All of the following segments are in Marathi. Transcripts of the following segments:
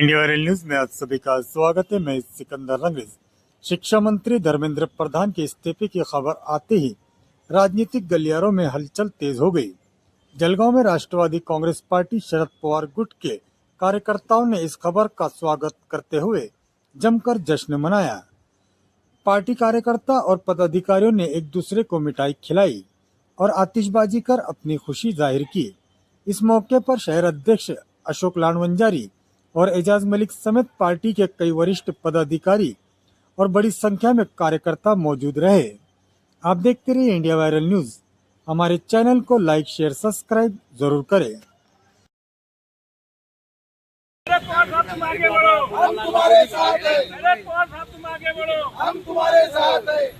इंडिया वायरल न्यूज में आप सभी का स्वागत है। मैं सिकंदर रंगरेज। शिक्षा मंत्री धर्मेंद्र प्रधान के इस्तीफे की खबर आते ही राजनीतिक गलियारों में हलचल तेज हो गई। जलगांव में राष्ट्रवादी कांग्रेस पार्टी शरद पवार गुट के कार्यकर्ताओं ने इस खबर का स्वागत करते हुए जमकर जश्न मनाया। पार्टी कार्यकर्ता और पदाधिकारियों ने एक दूसरे को मिठाई खिलाई और आतिशबाजी कर अपनी खुशी जाहिर की। इस मौके पर शहर अध्यक्ष अशोक लालवंजारी और एजाज मलिक समेत पार्टी के कई वरिष्ठ पदाधिकारी और बड़ी संख्या में कार्यकर्ता मौजूद रहे। आप देखते रहिए इंडिया वायरल न्यूज। हमारे चैनल को लाइक, शेयर, सब्सक्राइब जरूर करें। तुम आगे बढ़ो, हम तुम्हारे साथ हैं। तुम आगे बढ़ो, हम तुम्हारे साथ हैं।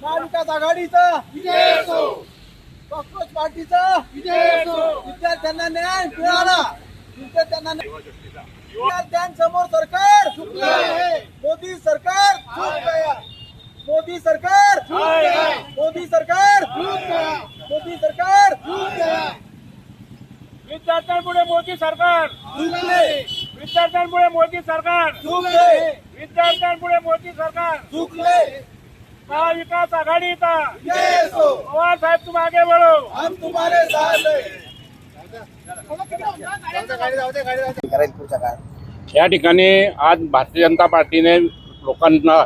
महाविकास आघाडीचा विजय असो, काँग्रेस पार्टीचा विजय असो। विद्यार्थ्यांना न्याय मिळाला, विद्यार्थ्यांसमोर सरकार झुकलं आहे। मोदी सरकार झुक गया, मोदी सरकार झुक गया, मोदी सरकार झुक गया, मोदी सरकार झुक गया। विद्यार्थ्यांपुढे मोदी सरकार झुकले, विद्यार्थ्यांपुढे मोदी सरकार झुकले, विद्यार्थ्यांपुढे मोदी सरकार झुकले। महाविकास आघाडीचा विजय असो। पवार साहेब तुम आगे बढ़ो, हम तुम्हारे साथ हैं। या ठिकाणी आज भारतीय जनता पार्टीने लोकांना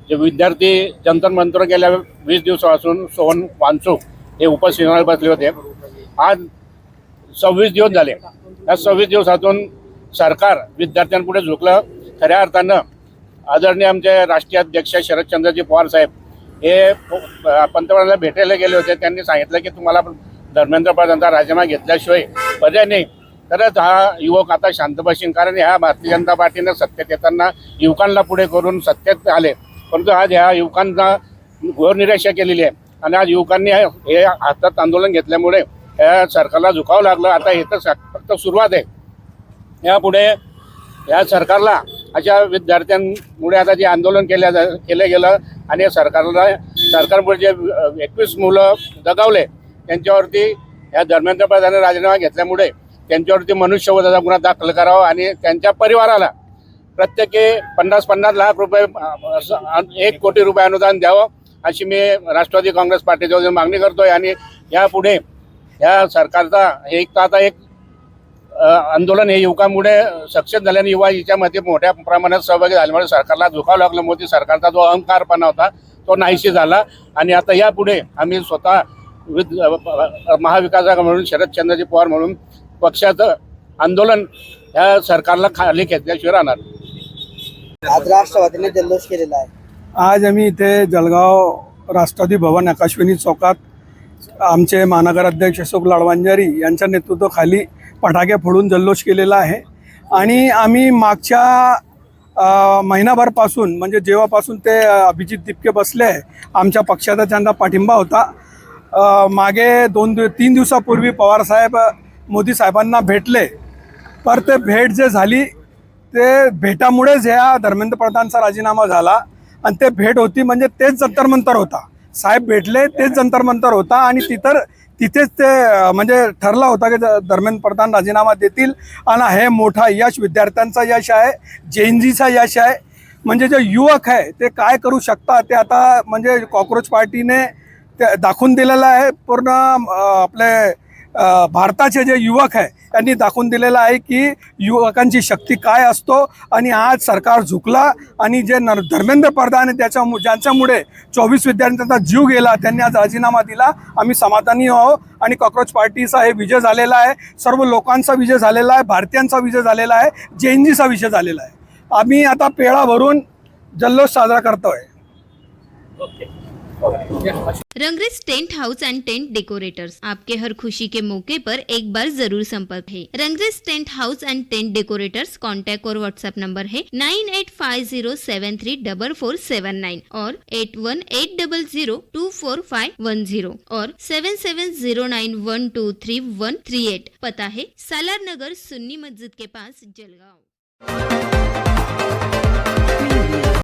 जे विद्यार्थी जंतर मंतर गेल्या 20 दिवसापासून सोहन वांचूक हे उपस्थित बसले होते। आज 26 दिवस झाले। या 26 दिवसातून सरकार विद्यार्थ्यांपुढे झुकलं। खऱ्या अर्थानं आदरणीय आमचे राष्ट्रीय अध्यक्ष शरदचंद्रजी पवार साहेब हे पंतप्रधानांना भेटायला गेले होते। त्यांनी सांगितलं की तुम्हाला धर्मेंद्र प्रधानचा राजीनामा घेतल्याशिवाय पर्याय नाही। तरच हा युवक आता शांत बसेल, कारण ह्या भारतीय जनता पार्टीने सत्तेत येताना युवकांना पुढे करून सत्तेत आले, परंतु आज ह्या युवकांना घोर निराशा केलेली आहे आणि आज युवकांनी हे हातात आंदोलन घेतल्यामुळे या सरकारला झुकावं लागलं। आता हे तर फक्त सुरुवात आहे। यापुढे या सरकारला अशा विद्यार्थ्यांमुळे आता जे आंदोलन केलं गेलं आणि सरकारमुळे जे 21 मुलं दगावले त्यांच्यावरती या धर्मेंद्र प्रधानांनी राजीनामा घेतल्यामुळे त्यांच्यावरती मनुष्यवधाचा गुन्हा दाखल करावा आणि त्यांच्या परिवाराला प्रत्येकी 50-50 लाख रुपये 1 कोटी रुपये अनुदान द्यावं अशी मी राष्ट्रवादी काँग्रेस पार्टीच्या मागणी करतोय। आणि यापुढे या सरकारचा एक आंदोलन हे युवकांमुळे सक्सेस झाल्याने युवा याच्यामध्ये मोठ्या प्रमाणात सहभागी झाल्यामुळे सरकारला झुकावं लागलं। मोदी सरकारचा जो अहंकारपणा होता तो नाहीशी झाला आणि आता यापुढे आम्ही स्वतः महाविकास आघाडी म्हणून शरदचंद्रजी पवार म्हणून पक्षाचं आंदोलन या सरकारला खाली खेचल्याशिवाय राहणार। आज राष्ट्रवादीने जल्लोष केलेला आहे। आज आम्ही इथे जळगाव राष्ट्रवादी भवन आकाशवाणी चौकात आमचे महानगर अध्यक्ष अशोक लालवंजारी यांच्या नेतृत्वाखाली फटाके फोडून जल्लोष केलेला आहे। आणि आम्ही मागच्या महिनाभरपासून म्हणजे जेव्हापासून ते अभिजित दिपके बसले आमच्या पक्षाचा त्यांना पाठिंबा होता। मागे 2-3 दिवसापूर्वी पवारसाहेब मोदी साहेबांना भेटले, पर ते भेट जे झाली ते भेटामुळेच ह्या धर्मेंद्र प्रधानचा राजीनामा झाला। आणि ते भेट होती म्हणजे तेच जंतर मंतर होता। साहेब भेटले तेच जंतर मंतर होता आणि तिथेच ते म्हणजे ठरला होता की धर्मेंद्र प्रधान राजीनामा देतील। आणि हे मोठा यश विद्यार्थ्यांचा यश आहे, जेएनजीचा यश आहे। म्हणजे जे युवक आहे ते काय करू शकतात ते आता म्हणजे काँग्रेस पार्टीने ते दाखवून दिलेलं आहे। पूर्ण आपले भारताचे जे युवक आहे त्यांनी दाखवून दिलेलं आहे की युवकांची शक्ती काय असतो। आणि आज सरकार झुकला आणि जे धर्मेंद्र प्रधान आहे ज्यांच्यामुळे 24 विद्यार्थ्यांचा जीव गेला त्यांनी आज राजीनामा दिला। आम्ही समाधानी आहोत आणि काँग्रेस पार्टीचा हे विजय झालेला आहे। सर्व लोकांचा विजय झालेला आहे, भारतीयांचा विजय झालेला आहे, जेएनजीचा विजय झालेला आहे। आम्ही आता पेळा भरून जल्लोष साजरा करतोय। Rangrez tent house and tent decorators आपके हर खुशी के मौके पर एक बार जरूर संपर्क है। Rangrez tent house and tent decorators contact और व्हाट्सएप नंबर है 9850734479 और 8180024510 और 7709123138। पता है सालार नगर सुन्नी मस्जिद के पास जलगांव।